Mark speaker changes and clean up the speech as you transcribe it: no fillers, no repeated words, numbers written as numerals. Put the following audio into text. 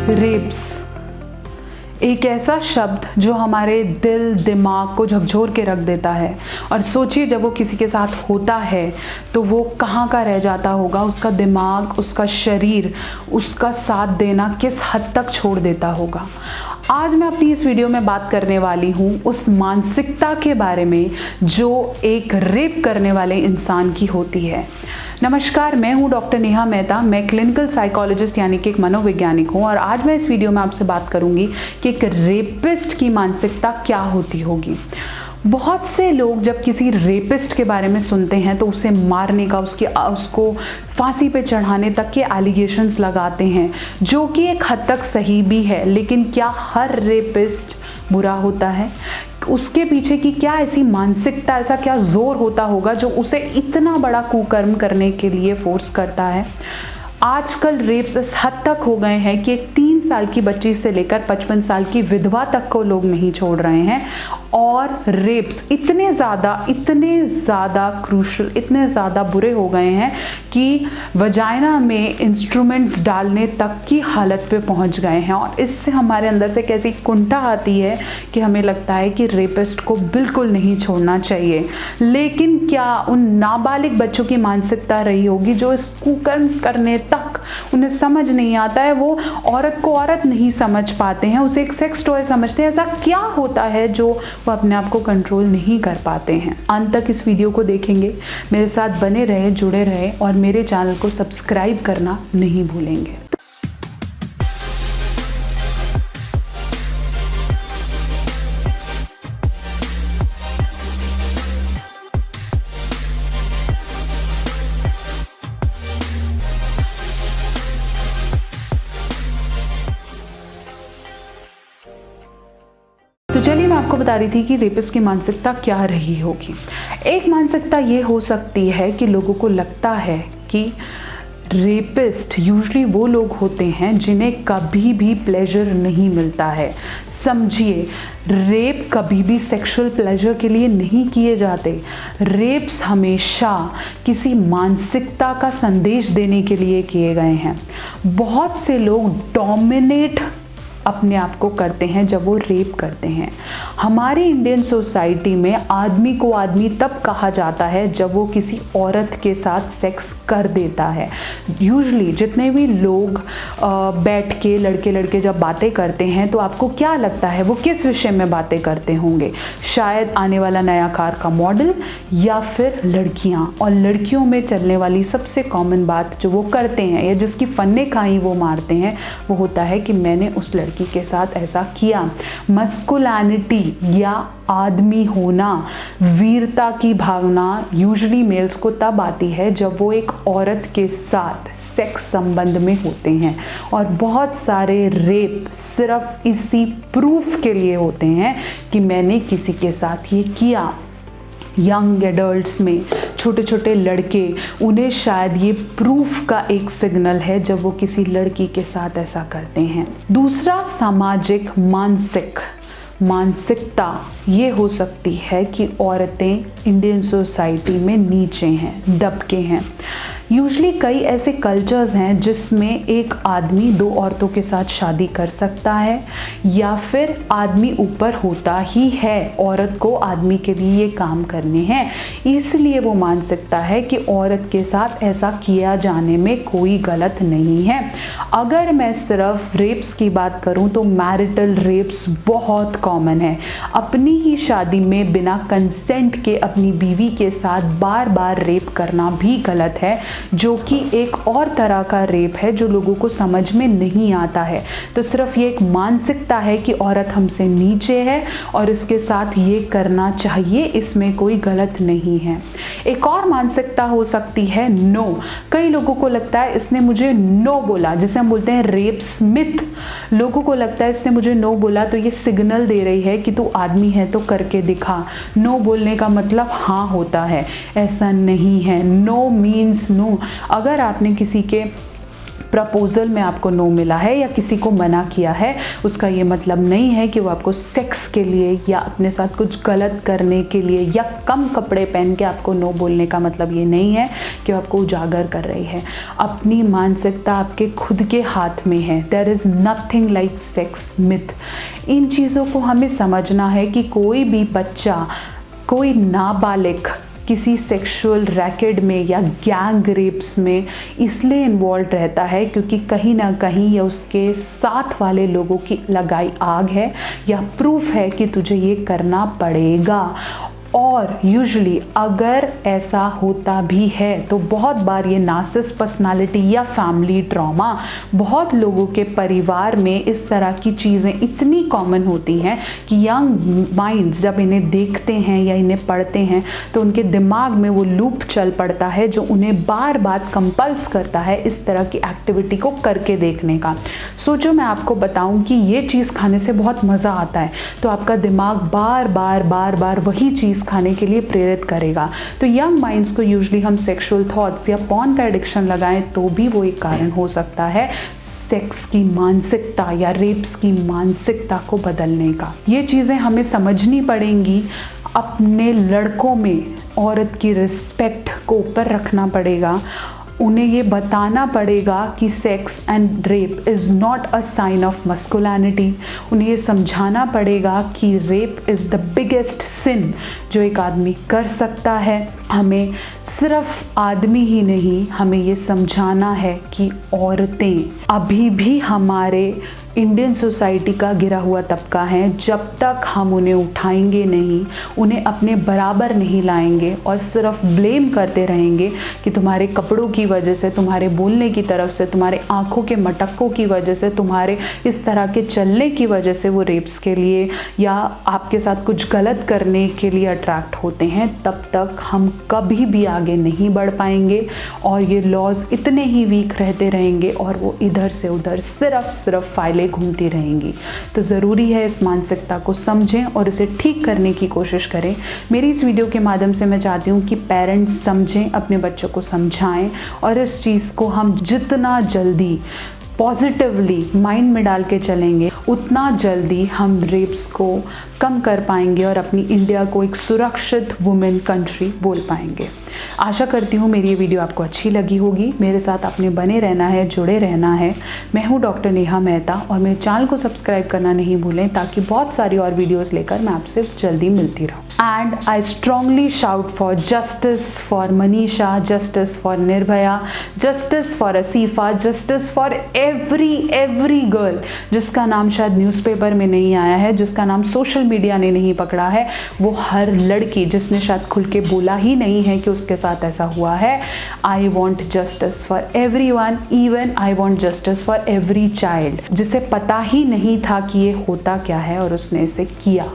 Speaker 1: Wraps एक ऐसा शब्द जो हमारे दिल दिमाग को झकझोर के रख देता है। और सोचिए जब वो किसी के साथ होता है तो वो कहाँ का रह जाता होगा, उसका दिमाग, उसका शरीर, उसका साथ देना किस हद तक छोड़ देता होगा। आज मैं अपनी इस वीडियो में बात करने वाली हूँ उस मानसिकता के बारे में जो एक रेप करने वाले इंसान की होती है। नमस्कार, मैं हूँ डॉक्टर नेहा मेहता। मैं क्लिनिकल साइकोलॉजिस्ट यानी कि एक मनोवैज्ञानिक हूँ और आज मैं इस वीडियो में आपसे बात करूँगी कि एक रेपिस्ट की मानसिकता क्या होती होगी। बहुत से लोग जब किसी रेपिस्ट के बारे में सुनते हैं तो उसे मारने का, उसको फांसी पे चढ़ाने तक के एलिगेशंस लगाते हैं, जो कि एक हद तक सही भी है। लेकिन क्या हर रेपिस्ट बुरा होता है? उसके पीछे की क्या ऐसी मानसिकता, ऐसा क्या जोर होता होगा जो उसे इतना बड़ा कुकर्म करने के लिए फोर्स करता है? आजकल रेप्स इस हद तक हो गए हैं कि एक 3 साल की बच्ची से लेकर 55 साल की विधवा तक को लोग नहीं छोड़ रहे हैं। और रेप्स इतने ज़्यादा क्रूशल, इतने ज़्यादा बुरे हो गए हैं कि वजाइना में इंस्ट्रूमेंट्स डालने तक की हालत पे पहुंच गए हैं। और इससे हमारे अंदर से कैसी कुंठा आती है कि हमें लगता है कि रेपिस्ट को बिल्कुल नहीं छोड़ना चाहिए। लेकिन क्या उन नाबालिग बच्चों की मानसिकता रही होगी जो इस कुकर्म करने तक उन्हें समझ नहीं आता है? वो औरत को औरत नहीं समझ पाते हैं, उसे एक सेक्स टॉय समझते हैं। ऐसा क्या होता है जो वो अपने आप को कंट्रोल नहीं कर पाते हैं? अंत तक इस वीडियो को देखेंगे, मेरे साथ बने रहे, जुड़े रहे और मेरे चैनल को सब्सक्राइब करना नहीं भूलेंगे। तो चलिए मैं आपको बता रही थी कि रेपिस्ट की मानसिकता क्या रही होगी। एक मानसिकता ये हो सकती है कि लोगों को लगता है कि रेपिस्ट यूजुअली वो लोग होते हैं जिन्हें कभी भी प्लेजर नहीं मिलता है। समझिए, रेप कभी भी सेक्सुअल प्लेजर के लिए नहीं किए जाते। रेप्स हमेशा किसी मानसिकता का संदेश देने के लिए किए गए हैं। बहुत से लोग डोमिनेट अपने आप को करते हैं जब वो रेप करते हैं। हमारी इंडियन सोसाइटी में आदमी को आदमी तब कहा जाता है जब वो किसी औरत के साथ सेक्स कर देता है। यूजुअली जितने भी लोग बैठ के लड़के जब बातें करते हैं तो आपको क्या लगता है वो किस विषय में बातें करते होंगे? शायद आने वाला नया कार का मॉडल या फिर लड़कियां। और लड़कियों में चलने वाली सबसे कॉमन बात जो वो करते हैं या जिसकी फन्ने खाई वो मारते हैं वो होता है कि मैंने उस लड़की के साथ ऐसा किया। मस्कुलिनिटी या आदमी होना, वीरता की भावना यूजुअली मेल्स को तब आती है जब वो एक औरत के साथ सेक्स संबंध में होते हैं। और बहुत सारे रेप सिर्फ इसी प्रूफ के लिए होते हैं कि मैंने किसी के साथ ये किया। यंग एडल्ट्स में छोटे छोटे लड़के, उन्हें शायद ये प्रूफ का एक सिग्नल है जब वो किसी लड़की के साथ ऐसा करते हैं। दूसरा, सामाजिक मानसिकता ये हो सकती है कि औरतें इंडियन सोसाइटी में नीचे हैं, दबके हैं। यूजुअली कई ऐसे कल्चर्स हैं जिसमें एक आदमी 2 औरतों के साथ शादी कर सकता है या फिर आदमी ऊपर होता ही है, औरत को आदमी के लिए ये काम करने हैं। इसलिए वो मानसिकता है कि औरत के साथ ऐसा किया जाने में कोई गलत नहीं है। अगर मैं सिर्फ रेप्स की बात करूं तो मैरिटल रेप्स बहुत कॉमन है। अपनी ही शादी में बिना कंसेंट के अपनी बीवी के साथ बार बार रेप करना भी गलत है, जो कि एक और तरह का रेप है जो लोगों को समझ में नहीं आता है। तो सिर्फ ये एक मानसिकता है कि औरत हमसे नीचे है और इसके साथ ये करना चाहिए, इसमें कोई गलत नहीं है। एक और मानसिकता हो सकती है नो। कई लोगों को लगता है इसने मुझे नो बोला, जिसे हम बोलते हैं रेप स्मिथ। लोगों को लगता है इसने मुझे नो बोला तो ये सिग्नल दे रही है कि तू आदमी है तो करके दिखा। नो बोलने का मतलब हाँ होता है, ऐसा नहीं है। No means no. अगर आपने किसी के प्रपोजल में आपको नो मिला है या किसी को मना किया है, उसका ये मतलब नहीं है कि वो आपको सेक्स के लिए या अपने साथ कुछ गलत करने के लिए या कम कपड़े पहन के आपको नो बोलने का मतलब ये नहीं है कि वो आपको उजागर कर रही है। अपनी मानसिकता आपके खुद के हाथ में है। There is nothing like sex myth. इन चीज़ों को हमें समझना है कि कोई भी बच्चा, कोई नाबालिग किसी सेक्सुअल रैकेट में या गैंग रेप्स में इसलिए इन्वॉल्व रहता है क्योंकि कहीं ना कहीं ये उसके साथ वाले लोगों की लगाई आग है या प्रूफ है कि तुझे ये करना पड़ेगा। और यूजुअली अगर ऐसा होता भी है तो बहुत बार ये नार्सिसिस्ट पर्सनालिटी या फैमिली ट्रॉमा, बहुत लोगों के परिवार में इस तरह की चीज़ें इतनी कॉमन होती हैं कि यंग माइंड्स जब इन्हें देखते हैं या इन्हें पढ़ते हैं तो उनके दिमाग में वो लूप चल पड़ता है जो उन्हें बार बार कंपल्स करता है इस तरह की एक्टिविटी को करके देखने का। सोचो मैं आपको बताऊं कि ये चीज़ खाने से बहुत मज़ा आता है तो आपका दिमाग बार बार वही चीज़ खाने के लिए प्रेरित करेगा। तो यंग माइंड्स को यूजुअली हम सेक्सुअल थॉट्स या पॉर्न का एडिक्शन लगाएं तो भी वो एक कारण हो सकता है सेक्स की मानसिकता या रेप्स की मानसिकता को बदलने का। ये चीज़ें हमें समझनी पड़ेंगी। अपने लड़कों में औरत की रिस्पेक्ट को ऊपर रखना पड़ेगा। उन्हें ये बताना पड़ेगा कि sex and rape is not a sign of masculinity. उन्हें ये समझाना पड़ेगा कि rape is the biggest sin जो एक आदमी कर सकता है। हमें सिर्फ आदमी ही नहीं, हमें ये समझाना है कि औरतें अभी भी हमारे इंडियन सोसाइटी का गिरा हुआ तबका है। जब तक हम उन्हें उठाएंगे नहीं, उन्हें अपने बराबर नहीं लाएंगे और सिर्फ ब्लेम करते रहेंगे कि तुम्हारे कपड़ों की वजह से, तुम्हारे बोलने की तरफ से, तुम्हारे आंखों के मटकों की वजह से, तुम्हारे इस तरह के चलने की वजह से वो रेप्स के लिए या आपके साथ कुछ गलत करने के लिए अट्रैक्ट होते हैं, तब तक हम कभी भी आगे नहीं बढ़ पाएंगे और ये लॉज इतने ही वीक रहते रहेंगे और वो इधर से उधर सिर्फ फाइलें घूमती रहेंगी। तो ज़रूरी है इस मानसिकता को समझें और इसे ठीक करने की कोशिश करें। मेरी इस वीडियो के माध्यम से मैं चाहती हूँ कि पेरेंट्स समझें, अपने बच्चों को समझाएं और इस चीज़ को हम जितना जल्दी पॉजिटिवली माइंड में डाल के चलेंगे उतना जल्दी हम रेप्स को कम कर पाएंगे और अपनी इंडिया को एक सुरक्षित वुमेन कंट्री बोल पाएंगे। आशा करती हूँ मेरी ये वीडियो आपको अच्छी लगी होगी। मेरे साथ आपने बने रहना है, जुड़े रहना है। मैं हूँ डॉक्टर नेहा मेहता और मेरे चैनल को सब्सक्राइब करना नहीं भूलें ताकि बहुत सारी और वीडियोस लेकर मैं आपसे जल्दी मिलती रहूँ। And I strongly shout for justice for Manisha, justice for Nirbhaya, justice for Asifa, justice for every girl जिसका नाम शायद न्यूज़पेपर में नहीं आया है, जिसका नाम सोशल मीडिया ने नहीं पकड़ा है, वो हर लड़की जिसने शायद खुल के बोला ही नहीं है कि उसके साथ ऐसा हुआ है। I want justice for everyone, even I want justice for every child जिसे पता ही नहीं था कि ये होता क्या है और उसने इसे किया।